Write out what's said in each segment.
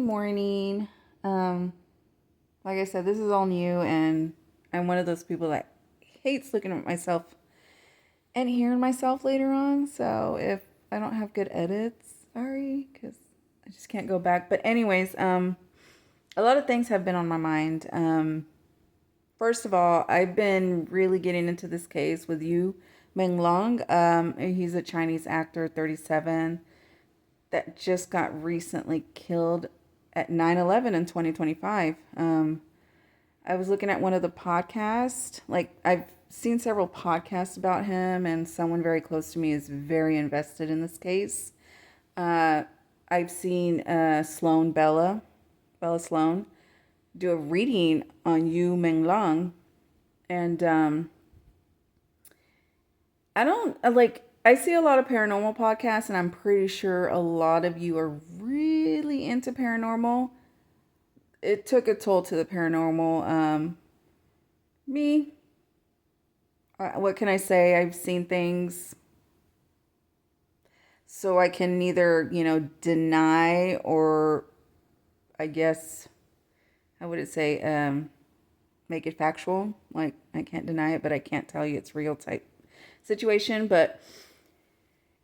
morning. Um, like I said, this is all new, and I'm one of those people that hates looking at myself and hearing myself later on. So if I don't have good edits, sorry, because I just can't go back. But anyways, a lot of things have been on my mind. First of all, I've been really getting into this case with Menglong. He's a Chinese actor, 37, that just got recently killed at 9/11 in 2025. I was looking at one of the podcasts. Like, I've seen several podcasts about him, and someone very close to me is very invested in this case. Uh, I've seen Bella Sloan, do a reading on Yu Menglong, and I don't I see a lot of paranormal podcasts, and I'm pretty sure a lot of you are really into paranormal. It took a toll to the paranormal. Me, what can I say? I've seen things, so I can neither, deny or, I guess, how would it say, make it factual. Like, I can't deny it, but I can't tell you it's real type situation. But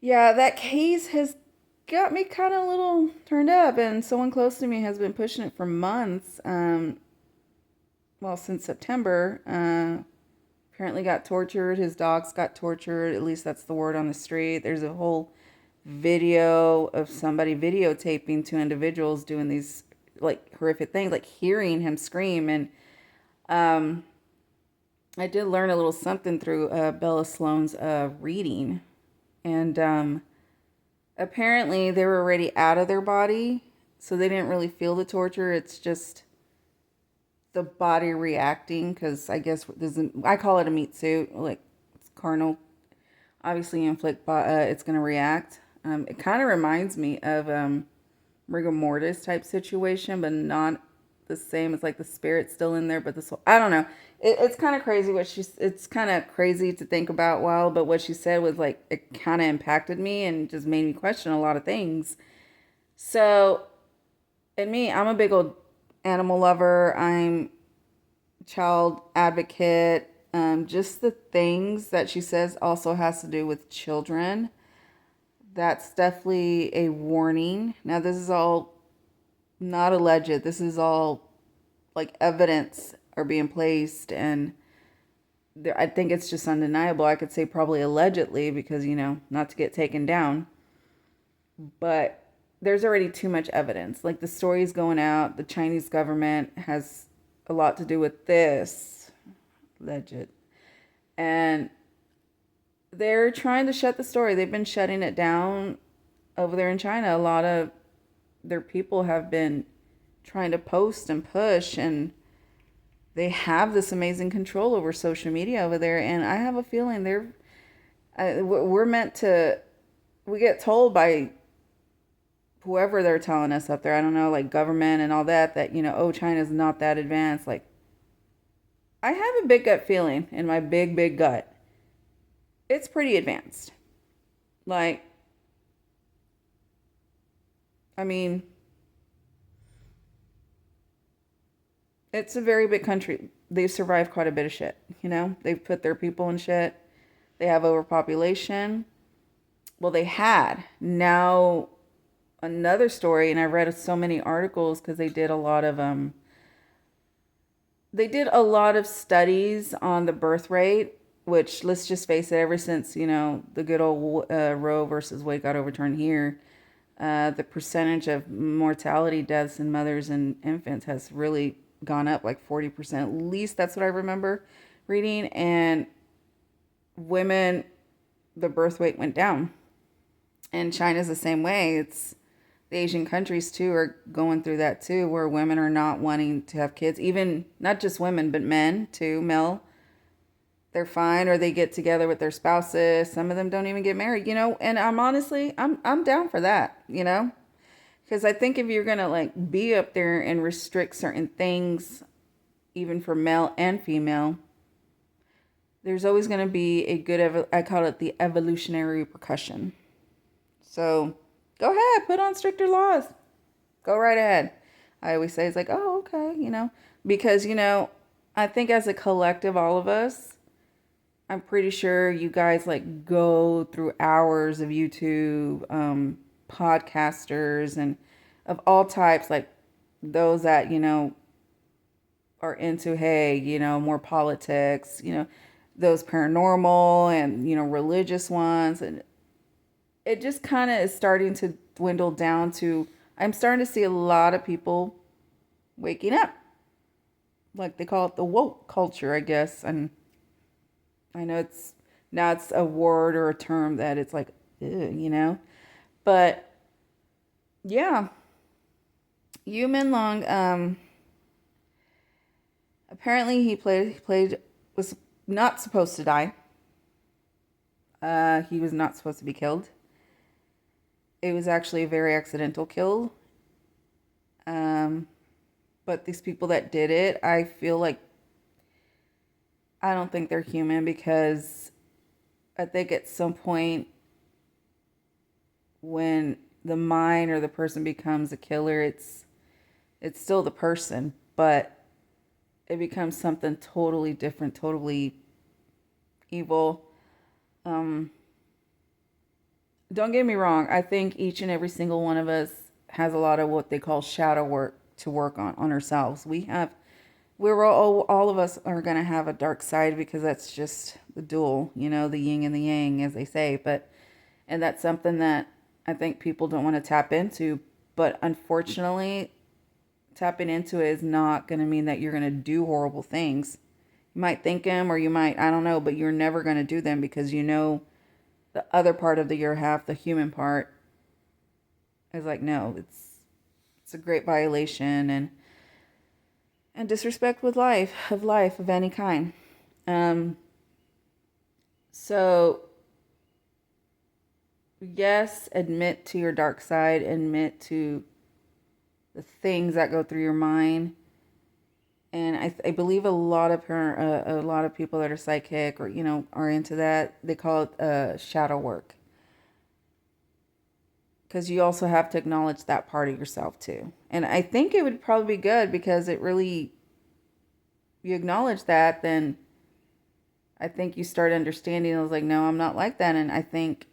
yeah, that case has got me kind of a little turned up, and someone close to me has been pushing it for months. Well, since September. Apparently got tortured. His dogs got tortured. At least that's the word on the street. There's a whole video of somebody videotaping two individuals doing these like horrific things, like hearing him scream. And um, I did learn a little something through Bella Sloan's reading. And apparently they were already out of their body, so they didn't really feel the torture. It's just the body reacting, because I guess I call it a meat suit, like it's carnal. Obviously, you inflict, it's going to react. It kind of reminds me of rigor mortis type situation, but not the same. It's like the spirit's still in there, but this whole, I don't know. It's kind of crazy it's kind of crazy to think about. Well, but what she said was like, it kind of impacted me and just made me question a lot of things. So, and me, I'm a big old animal lover. I'm child advocate. Just the things that she says also has to do with children. That's definitely a warning. Now, this is all not alleged. This is all like evidence are being placed, and I think it's just undeniable. I could say probably allegedly because, not to get taken down, but there's already too much evidence. Like, the story's going out. The Chinese government has a lot to do with this, alleged. And they're trying to shut the story. They've been shutting it down over there in China. A lot of their people have been trying to post and push, and they have this amazing control over social media over there. And I have a feeling we're meant to, we get told by whoever they're telling us up there, I don't know, like government and all that, oh, China's not that advanced. Like, I have a big gut feeling in my big, big gut. It's pretty advanced. Like, I mean, it's a very big country. They've survived quite a bit of shit, They've put their people in shit. They have overpopulation. Well, they had. Now, another story, and I read so many articles because they did a lot of studies on the birth rate, which, let's just face it, ever since, the good old Roe versus Wade got overturned here, the percentage of mortality deaths in mothers and infants has really gone up like 40%. At least that's what I remember reading. And women, the birth rate went down. And China's the same way. It's the Asian countries too are going through that too, where women are not wanting to have kids. Even not just women, but men too, male. They're fine, or they get together with their spouses. Some of them don't even get married, And I'm down for that, because I think if you're gonna like be up there and restrict certain things, even for male and female, there's always gonna be a good, I call it the evolutionary repercussion. So go ahead, put on stricter laws. Go right ahead. I always say it's like, oh, okay, because, I think as a collective, all of us, I'm pretty sure you guys like go through hours of YouTube, podcasters and of all types, like those that, are into, hey, more politics, those paranormal and, religious ones. And it just kind of is starting to dwindle down to, I'm starting to see a lot of people waking up. Like they call it the woke culture, I guess. And I know it's a word or a term that it's like, ew. But yeah, Yu Minlong, apparently he was not supposed to die. He was not supposed to be killed. It was actually a very accidental kill. Um, but these people that did it, I feel like I don't think they're human because I think at some point when the mind or the person becomes a killer, it's still the person, but it becomes something totally different, totally evil. Um, don't get me wrong. I think each and every single one of us has a lot of what they call shadow work to work on ourselves. We're all of us are going to have a dark side because that's just the dual, the yin and the yang, as they say. And that's something that I think people don't want to tap into. But unfortunately, tapping into it is not going to mean that you're going to do horrible things. You might think them or you might, I don't know, but you're never going to do them because the other part of the your half, the human part, is like, no, it's a great violation and disrespect with life of any kind. Um, so yes, admit to your dark side, admit to the things that go through your mind. And I believe a lot of people that are psychic or are into that, they call it shadow work, because you also have to acknowledge that part of yourself too. And I think it would probably be good because it really, you acknowledge that, then I think you start understanding. I was like, no, I'm not like that. And I think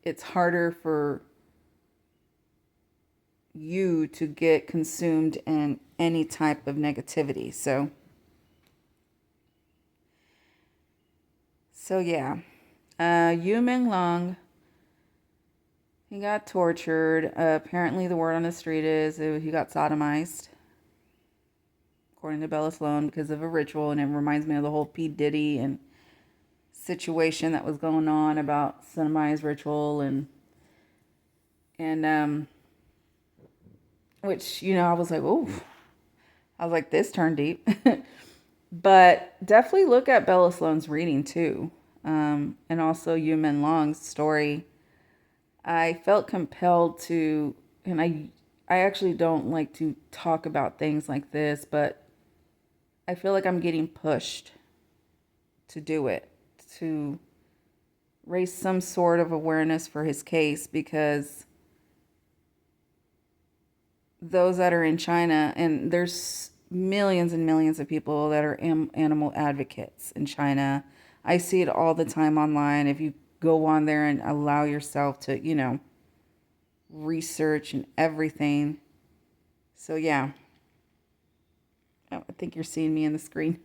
it's harder for you to get consumed in any type of negativity. So yeah, Yu Menglong, he got tortured. Apparently, the word on the street is he got sodomized, according to Bella Sloan, because of a ritual, and it reminds me of the whole P Diddy and situation that was going on about sodomized ritual and which I was like, oh, I was like, this turned deep. But definitely look at Bella Sloan's reading too, and also Yu Menlong's story. I felt compelled to, and I actually don't like to talk about things like this, but I feel like I'm getting pushed to do it, to raise some sort of awareness for his case, because those that are in China, and there's millions and millions of people that are animal advocates in China. I see it all the time online. If you go on there and allow yourself to, research and everything. So yeah. Oh, I think you're seeing me in the screen.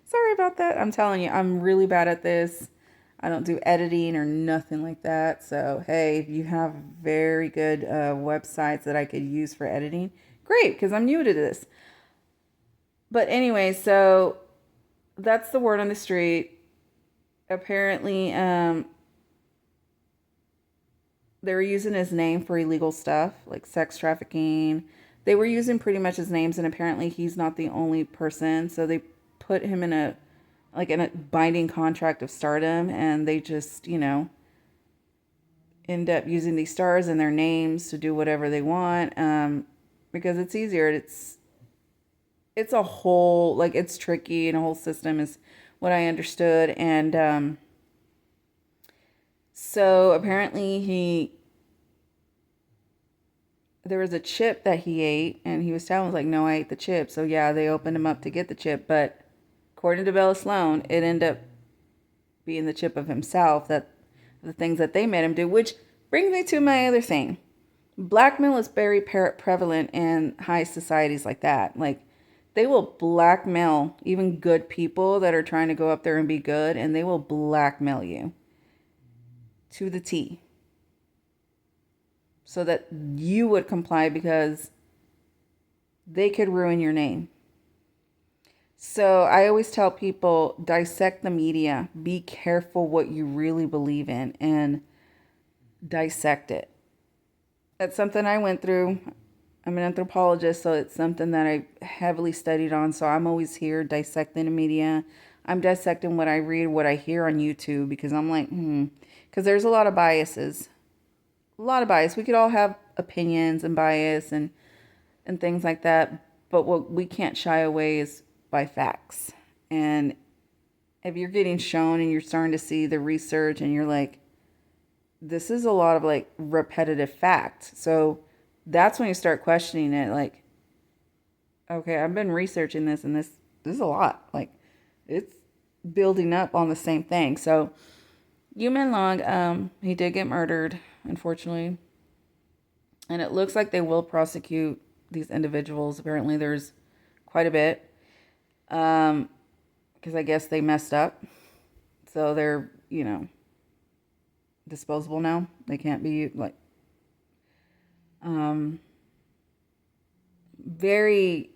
Sorry about that. I'm telling you, I'm really bad at this. I don't do editing or nothing like that. So, hey, if you have very good websites that I could use for editing, great, because I'm new to this. But anyway, so that's the word on the street. Apparently, they were using his name for illegal stuff like sex trafficking. They were using pretty much his names, and apparently he's not the only person. So they put him in a binding contract of stardom, and they just, end up using these stars and their names to do whatever they want, because it's easier. It's a whole, like, it's tricky, and a whole system is what I understood. And so apparently there was a chip that he ate, and he was telling us, like, no, I ate the chip. So, yeah, they opened him up to get the chip. But according to Bella Sloan, it ended up being the chip of himself, that the things that they made him do, which brings me to my other thing. Blackmail is very prevalent in high societies like that. Like, they will blackmail even good people that are trying to go up there and be good, and they will blackmail you to the T so that you would comply because they could ruin your name. So I always tell people, dissect the media. Be careful what you really believe in and dissect it. That's something I went through. I'm an anthropologist, so it's something that I heavily studied on. So I'm always here dissecting the media. I'm dissecting what I read, what I hear on YouTube, because I'm like, because there's a lot of biases. A lot of bias. We could all have opinions and bias and things like that, but what we can't shy away is by facts. And if you're getting shown and you're starting to see the research and you're like, this is a lot of like repetitive fact. So that's when you start questioning it. Like, okay, I've been researching this and this is a lot. Like, it's building up on the same thing. So Menglong, he did get murdered, unfortunately. And it looks like they will prosecute these individuals. Apparently there's quite a bit. Because I guess they messed up. So they're, disposable now. They can't be like very,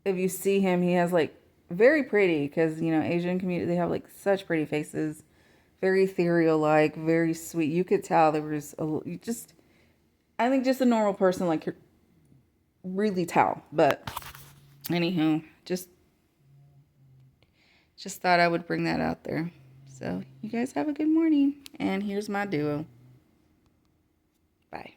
if you see him, he has like very pretty, because Asian community, they have like such pretty faces, very ethereal, like very sweet. You could tell there was I think just a normal person like could really tell. But anywho, just thought I would bring that out there. So you guys have a good morning, and here's my duo. Bye.